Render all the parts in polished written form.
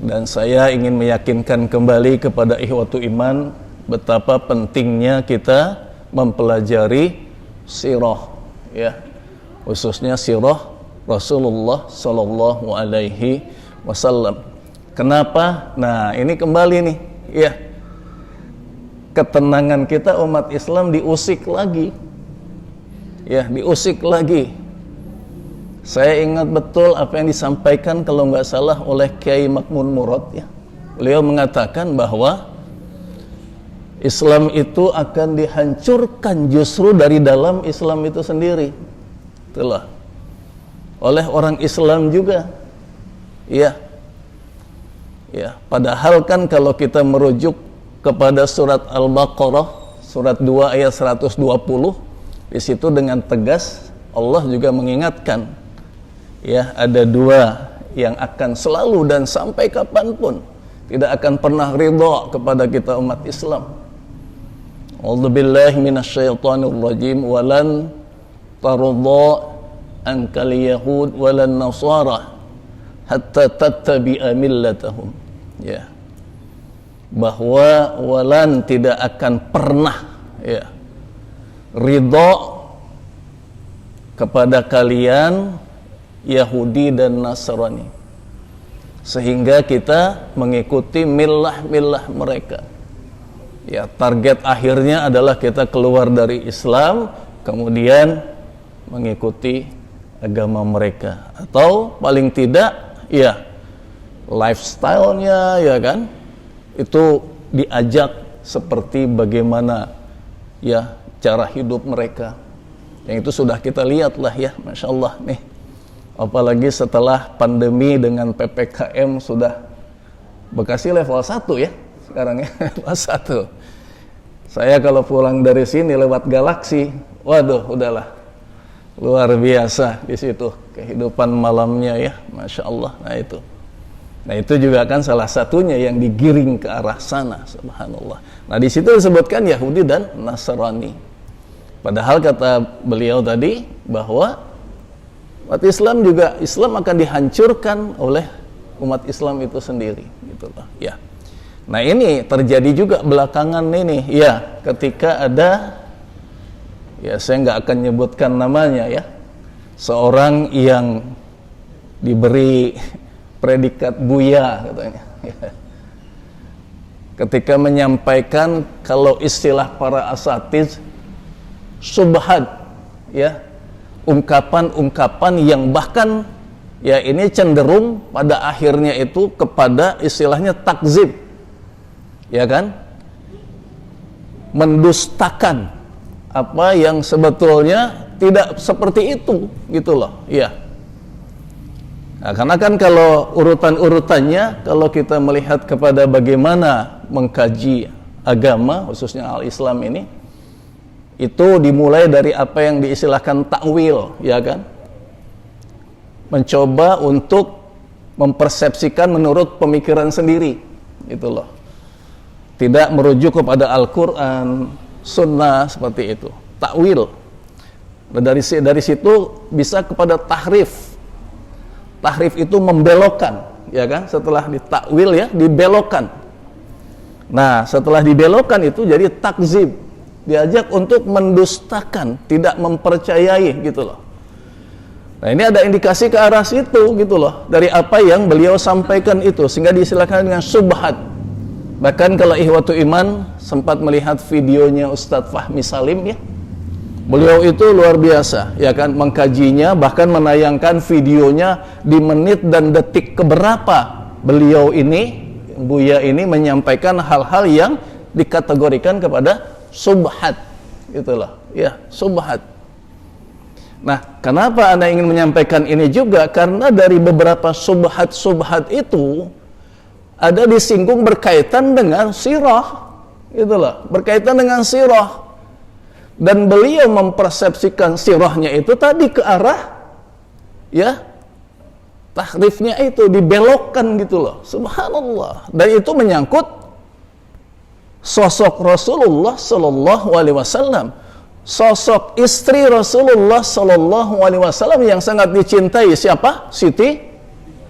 Dan saya ingin meyakinkan kembali kepada ikhwatu iman betapa pentingnya kita mempelajari sirah, ya, khususnya sirah Rasulullah Sallallahu Alaihi Wasallam. Kenapa? Nah, ini kembali nih, ya, ketenangan kita umat Islam diusik lagi, ya, diusik lagi. Saya ingat betul apa yang disampaikan kalau nggak salah oleh Kiai Makmun Murad, ya. Beliau mengatakan bahwa Islam itu akan dihancurkan justru dari dalam Islam itu sendiri. Itulah. Oleh orang Islam juga. Ya. Ya, padahal kan kalau kita merujuk kepada surat Al-Baqarah surat 2 ayat 120, di situ dengan tegas Allah juga mengingatkan, ya, ada dua yang akan selalu dan sampai kapanpun tidak akan pernah ridha kepada kita umat Islam. A'udzubillahi minasyaitonirrajim. Walan tarda ankal yahud walan nasara hatta tattabi'a millatahum. Ya. Bahwa walan tidak akan pernah, ya, ridha kepada kalian Yahudi dan Nasrani sehingga kita mengikuti millah-millah mereka. Ya, target akhirnya adalah kita keluar dari Islam kemudian mengikuti agama mereka, atau paling tidak, ya, lifestyle-nya, ya kan, itu diajak seperti bagaimana, ya, cara hidup mereka. Yang itu sudah kita lihat lah, ya, Masya Allah nih. Apalagi setelah pandemi dengan PPKM sudah Bekasi level 1, ya, sekarang, ya, level 1. Saya kalau pulang dari sini lewat Galaksi, waduh, udahlah, luar biasa di situ kehidupan malamnya, ya, Masya Allah. Nah itu juga kan salah satunya yang digiring ke arah sana, subhanallah. Nah di situ disebutkan Yahudi dan Nasrani. Padahal kata beliau tadi bahwa umat Islam juga, Islam akan dihancurkan oleh umat Islam itu sendiri, gitulah, ya. Nah ini terjadi juga belakangan ini, ya, ketika ada, ya, saya nggak akan nyebutkan namanya, ya, seorang yang diberi predikat buya katanya, ya. Ketika menyampaikan kalau istilah para asatiz subhat, ya, ungkapan-ungkapan yang bahkan, ya, ini cenderung pada akhirnya itu kepada istilahnya takzib, ya kan, mendustakan apa yang sebetulnya tidak seperti itu, gitu loh, ya. Nah, karena kan kalau urutan-urutannya, kalau kita melihat kepada bagaimana mengkaji agama, khususnya al-Islam ini, itu dimulai dari apa yang diistilahkan takwil, ya kan? Mencoba untuk mempersepsikan menurut pemikiran sendiri, gitu loh. Tidak merujuk kepada Al-Quran, Sunnah, seperti itu. Takwil. Nah, dari situ bisa kepada tahrif. Tahrif itu membelokkan, ya kan? Setelah ditakwil, ya, dibelokkan. Nah, setelah dibelokkan itu jadi takzib. Diajak untuk mendustakan, tidak mempercayai, gitu loh. Nah, ini ada indikasi ke arah situ, gitu loh, dari apa yang beliau sampaikan itu, sehingga disilakan dengan subhat. Bahkan kalau ikhwatu iman sempat melihat videonya Ustadz Fahmi Salim, ya, beliau itu luar biasa, ya kan, mengkajinya, bahkan menayangkan videonya di menit dan detik keberapa beliau ini, Buya ini, menyampaikan hal-hal yang dikategorikan kepada subhat, itulah, ya, subhat. Nah, kenapa Anda ingin menyampaikan ini juga? Karena dari beberapa subhat-subhat itu ada disinggung berkaitan dengan sirah, itulah, berkaitan dengan sirah. Dan beliau mempersepsikan sirahnya itu tadi ke arah, ya, tahrifnya itu dibelokkan, gitu loh, subhanallah. Dan itu menyangkut sosok Rasulullah Sallallahu Alaihi Wasallam, sosok istri Rasulullah Sallallahu Alaihi Wasallam yang sangat dicintai, siapa? Siti,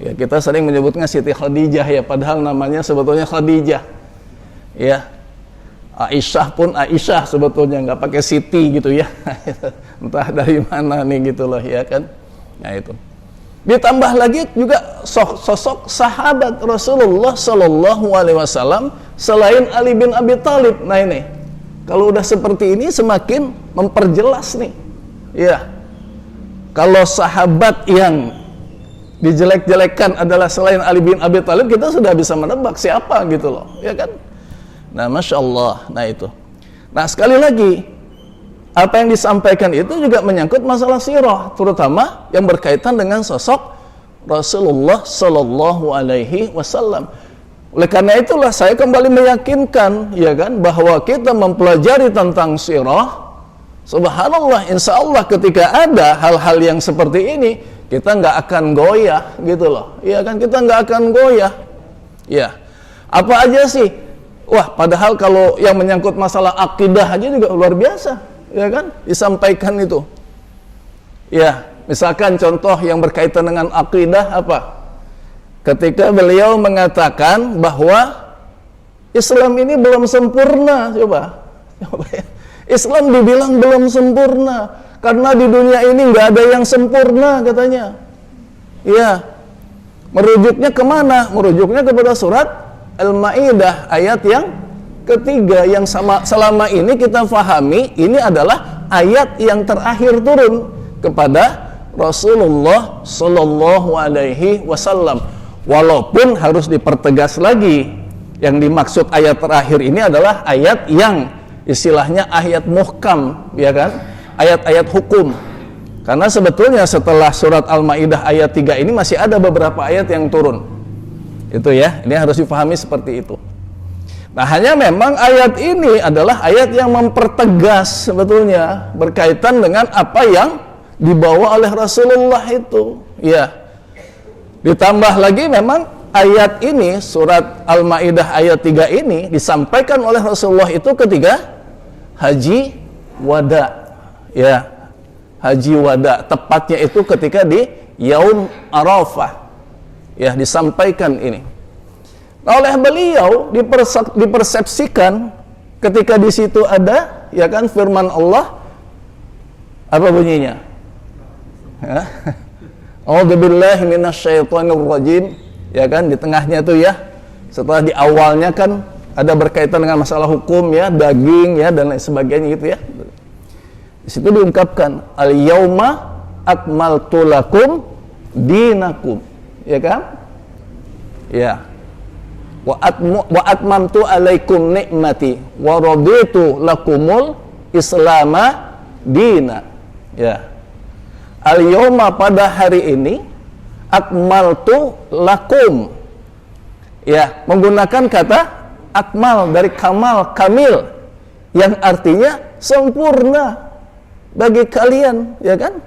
Ya, kita sering menyebutnya Siti Khadijah ya, padahal namanya sebetulnya Khadijah. Ya. Aisyah pun Aisyah sebetulnya, nggak pakai Siti gitu ya. Entah dari mana nih gitu loh ya kan. Nah itu. Ditambah lagi juga sosok sahabat Rasulullah Shallallahu Alaihi Wasallam selain Ali bin Abi Thalib. Nah ini, kalau udah seperti ini semakin memperjelas nih. Ya. Kalau sahabat yang dijelek-jelekan adalah selain Ali bin Abi Thalib, kita sudah bisa menebak siapa gitu loh, ya kan? Nah, Masya Allah, nah itu. Nah, sekali lagi, apa yang disampaikan itu juga menyangkut masalah sirah, terutama yang berkaitan dengan sosok Rasulullah Sallallahu Alaihi Wasallam. Oleh karena itulah saya kembali meyakinkan, ya kan, bahwa kita mempelajari tentang sirah, subhanallah, insya Allah ketika ada hal-hal yang seperti ini, kita nggak akan goyah, gitu loh. Ya kan, kita nggak akan goyah. Ya, apa aja sih? Wah, padahal kalau yang menyangkut masalah akidah aja juga luar biasa, ya kan? Disampaikan itu. Ya, misalkan contoh yang berkaitan dengan akidah apa? Ketika beliau mengatakan bahwa Islam ini belum sempurna, coba ya. Islam dibilang belum sempurna karena di dunia ini nggak ada yang sempurna katanya. Ya, merujuknya kemana? Merujuknya kepada surat Al-Ma'idah ayat yang ketiga yang selama ini kita fahami ini adalah ayat yang terakhir turun kepada Rasulullah Sallallahu Alaihi Wasallam. Walaupun harus dipertegas lagi, yang dimaksud ayat terakhir ini adalah ayat yang istilahnya ayat muhkam, ya kan? Ayat-ayat hukum. Karena sebetulnya setelah surat Al-Ma'idah ayat 3 ini masih ada beberapa ayat yang turun. Itu ya, ini harus dipahami seperti itu. Nah, hanya memang ayat ini adalah ayat yang mempertegas sebetulnya berkaitan dengan apa yang dibawa oleh Rasulullah itu. Ya. Ditambah lagi memang ayat ini, surat Al-Ma'idah ayat 3 ini disampaikan oleh Rasulullah itu ketika haji wada. Ya. Haji wada, tepatnya itu ketika di Yaum Arafah. Ya, disampaikan ini. Nah, oleh beliau dipersepsikan ketika di situ ada, ya kan, firman Allah, apa bunyinya? Ya. A'udzubillahi minasyaitonirrajim, ya kan, di tengahnya itu ya. Setelah di awalnya kan ada berkaitan dengan masalah hukum ya, daging ya dan lain sebagainya gitu ya. Di situ diungkapkan al-yauma akmaltu lakum dinakum. Ya kan? Ya. Wa atmamtu alaikum nikmati wa raditu lakumul islama dina. Ya. Al-yawma pada hari ini akmaltu lakum. Ya, menggunakan kata akmal dari kamal, kamil, yang artinya sempurna bagi kalian, ya kan?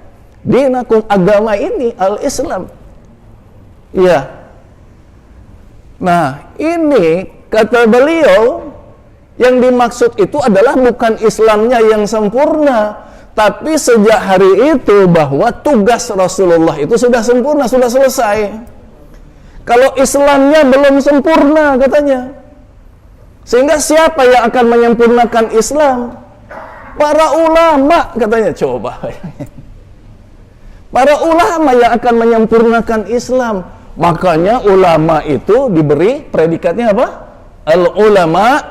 Dinakum, agama ini al-Islam. Iya. Nah, ini kata beliau yang dimaksud itu adalah bukan Islamnya yang sempurna, tapi sejak hari itu bahwa tugas Rasulullah itu sudah sempurna, sudah selesai. Kalau Islamnya belum sempurna katanya. Sehingga siapa yang akan menyempurnakan Islam? Para ulama katanya, coba. Para ulama yang akan menyempurnakan Islam. Makanya ulama itu diberi predikatnya apa? Al-ulama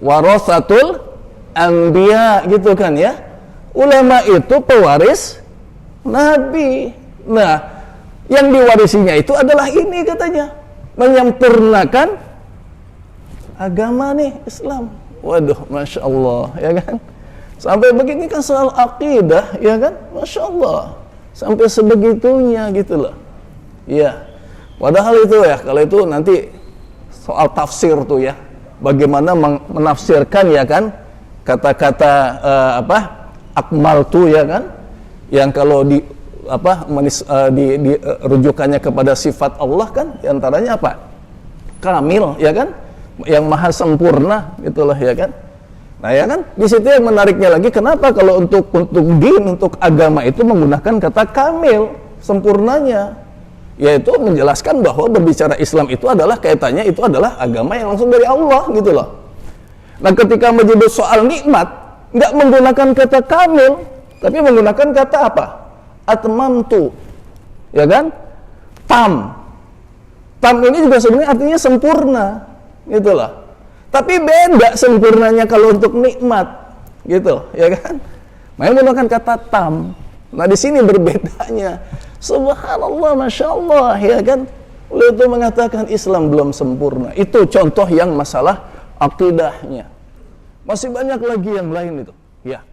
warasatul anbiya, gitu kan ya. Ulama itu pewaris Nabi. Nah, yang diwarisinya itu adalah ini katanya, menyempurnakan agama nih, Islam. Waduh, Masya Allah, ya kan? Sampai begini kan soal akidah, ya kan? Masya Allah, sampai sebegitunya gitu loh. Ya. Padahal itu ya, kalau itu nanti soal tafsir tuh ya, bagaimana menafsirkan ya kan kata-kata akmal tuh ya kan, yang kalau di rujukannya kepada sifat Allah kan, diantaranya apa? Kamil ya kan, yang maha sempurna gitulah ya kan. Nah ya kan, di situ yang menariknya lagi, kenapa kalau untuk din, untuk agama itu menggunakan kata kamil, sempurnanya. yaitu menjelaskan bahwa berbicara Islam itu adalah kaitannya itu adalah agama yang langsung dari Allah gitu loh. Nah, ketika menyebut soal nikmat, nggak menggunakan kata kamil, tapi menggunakan kata apa? Atmamtu, ya kan? Tam. Tam ini juga sebenarnya artinya sempurna, gitu loh. Tapi beda sempurnanya kalau untuk nikmat, gitu, ya kan? Makanya menggunakan kata tam. Nah, di sini berbedanya. Subhanallah, Masya Allah, ya kan? Beliau itu mengatakan Islam belum sempurna. Itu contoh yang masalah akidahnya. Masih banyak lagi yang lain itu. Ya.